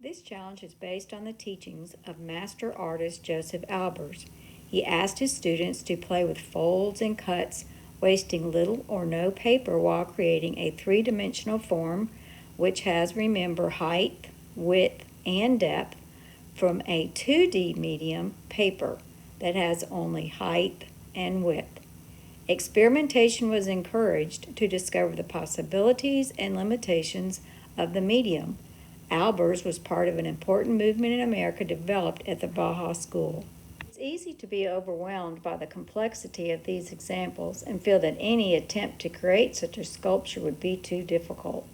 This challenge is based on the teachings of master artist Joseph Albers. He asked his students to play with folds and cuts, wasting little or no paper while creating a three-dimensional form which has, remember, height, width, and depth from a 2D medium, paper, that has only height and width. Experimentation was encouraged to discover the possibilities and limitations of the medium. Albers was part of an important movement in America developed at the Baja School. It's easy to be overwhelmed by the complexity of these examples and feel that any attempt to create such a sculpture would be too difficult.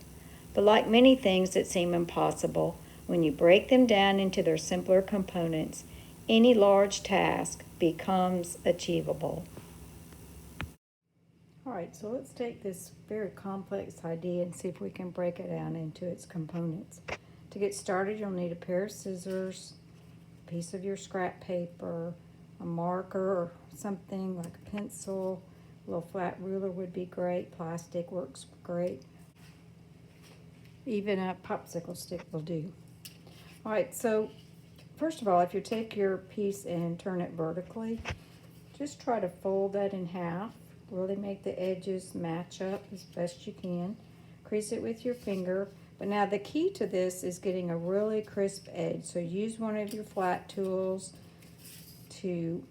But like many things that seem impossible, when you break them down into their simpler components, any large task becomes achievable. All right, so let's take this very complex idea and see if we can break it down into its components. To get started, you'll need a pair of scissors, a piece of your scrap paper, a marker or something like a pencil, a little flat ruler would be great, plastic works great. Even a popsicle stick will do. All right, so first of all, if you take your piece and turn it vertically, just try to fold that in half. Really make the edges match up as best you can. Crease it with your finger. But now the key to this is getting a really crisp edge. So use one of your flat tools to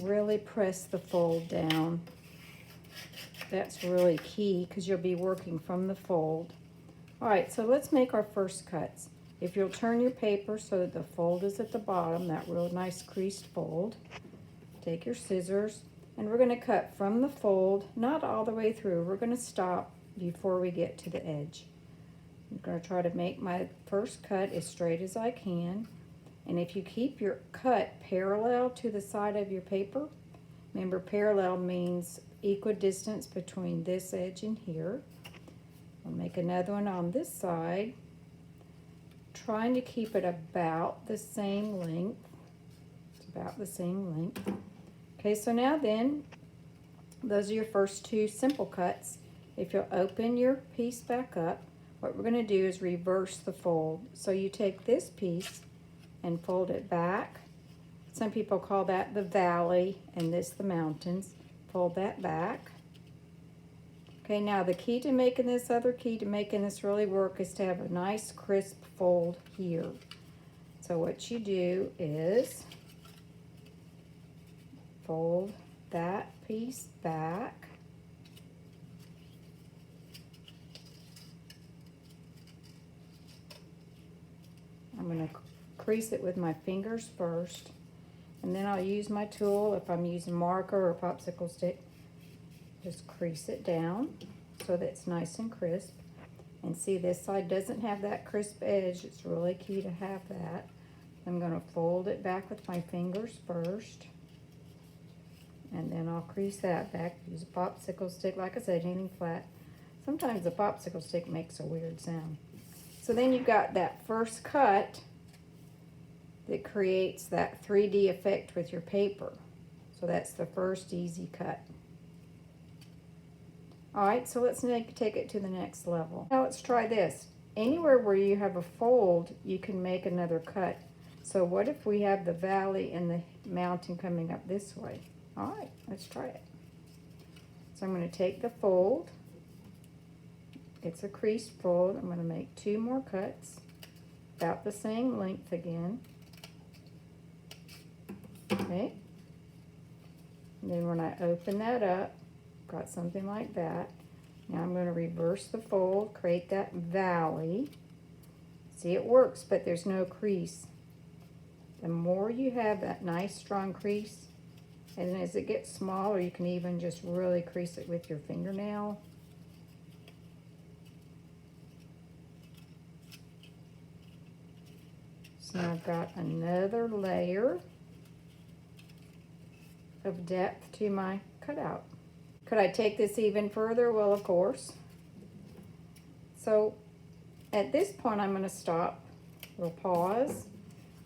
really press the fold down. That's really key because you'll be working from the fold. All right, so let's make our first cuts. If you'll turn your paper so that the fold is at the bottom, that real nice creased fold, take your scissors, and we're going to cut from the fold, not all the way through. We're going to stop before we get to the edge. I'm going to try to make my first cut as straight as I can. And if you keep your cut parallel to the side of your paper, remember parallel means equidistance between this edge and here. I'll make another one on this side, trying to keep it about the same length. It's about the same length. Okay, so now then, those are your first two simple cuts. If you'll open your piece back up, what we're going to do is reverse the fold. So you take this piece and fold it back. Some people call that the valley and this the mountains. Fold that back. Okay, now the key to making this, really work is to have a nice crisp fold here. So what you do is fold that piece back. I'm going to crease it with my fingers first, and then I'll use my tool. If I'm using marker or popsicle stick, just crease it down so that it's nice and crisp. And see, this side doesn't have that crisp edge. It's really key to have that. I'm going to fold it back with my fingers first, and then I'll crease that back. Use a popsicle stick, like I said, anything flat. Sometimes a popsicle stick makes a weird sound. So then you've got that first cut that creates that 3D effect with your paper. So that's the first easy cut. All right, so let's take it to the next level. Now let's try this. Anywhere where you have a fold, you can make another cut. So what if we have the valley and the mountain coming up this way? All right, let's try it. So I'm going to take the fold. It's a creased fold. I'm going to make two more cuts, about the same length again. Okay. And then when I open that up, got something like that. Now I'm going to reverse the fold, create that valley. See, it works, but there's no crease. The more you have that nice strong crease, and as it gets smaller, you can even just really crease it with your fingernail. So now I've got another layer of depth to my cutout. Could I take this even further? Well, of course. So at this point, I'm going to stop. We'll pause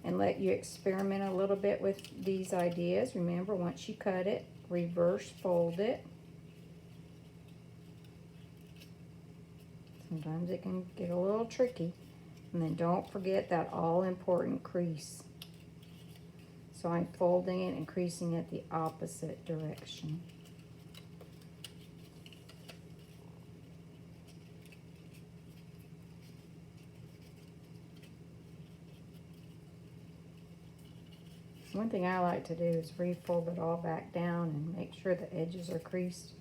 and let you experiment a little bit with these ideas. Remember, once you cut it, reverse fold it. Sometimes it can get a little tricky. And then don't forget that all-important crease. So I'm folding it and creasing it the opposite direction. One thing I like to do is refold it all back down and make sure the edges are creased.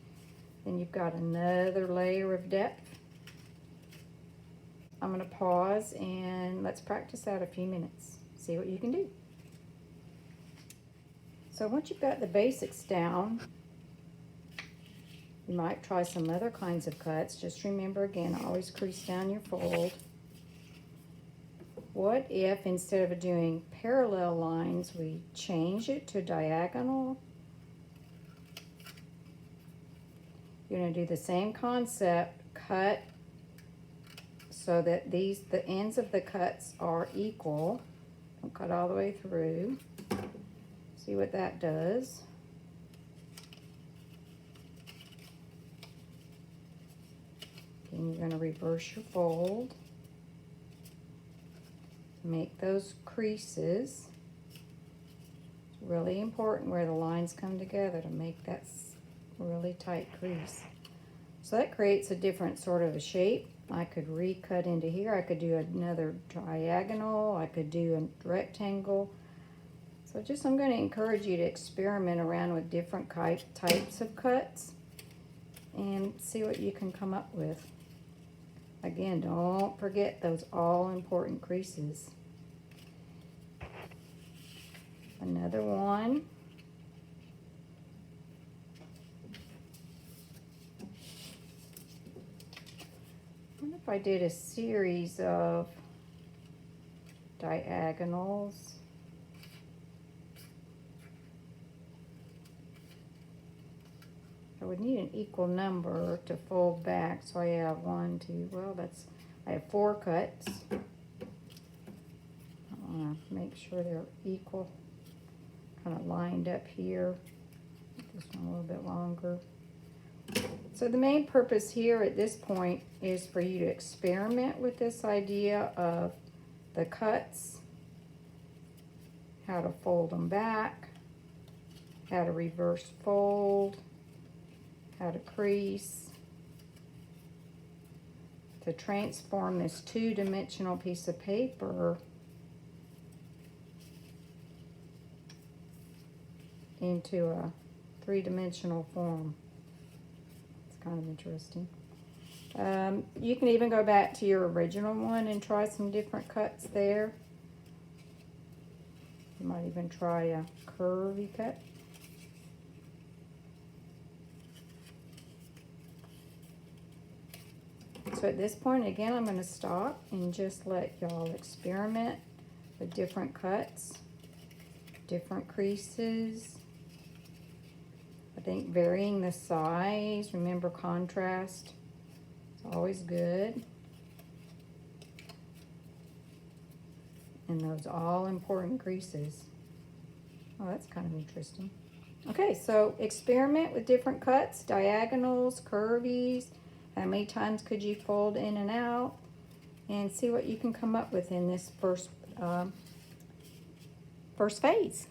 Then you've got another layer of depth. I'm going to pause and let's practice out a few minutes. See what you can do. So once you've got the basics down, you might try some other kinds of cuts. Just remember again, always crease down your fold. What if instead of doing parallel lines, we change it to diagonal? You're going to do the same concept, cut so that the ends of the cuts are equal. Don't cut all the way through. See what that does. Then you're going to reverse your fold. Make those creases. It's really important where the lines come together to make that really tight crease. So that creates a different sort of a shape. I could recut into here. I could do another diagonal. I could do a rectangle. So I'm going to encourage you to experiment around with different types of cuts and see what you can come up with. Again, don't forget those all-important creases. Another one. I wonder if I did a series of diagonals. I would need an equal number to fold back, so I have 1, 2, well I have 4 cuts. I want to make sure they're equal, kind of lined up here. Make this one a little bit longer. So the main purpose here at this point is for you to experiment with this idea of the cuts, how to fold them back, how to reverse fold, how to crease, to transform this two-dimensional piece of paper into a three-dimensional form. It's kind of interesting. You can even go back to your original one and try some different cuts there. You might even try a curvy cut. So at this point, again, I'm going to stop and just let y'all experiment with different cuts, different creases. I think varying the size, remember contrast, it's always good. And those all important creases. Oh, that's kind of interesting. Okay, so experiment with different cuts, diagonals, curvies. How many times could you fold in and out? And see what you can come up with in this first phase.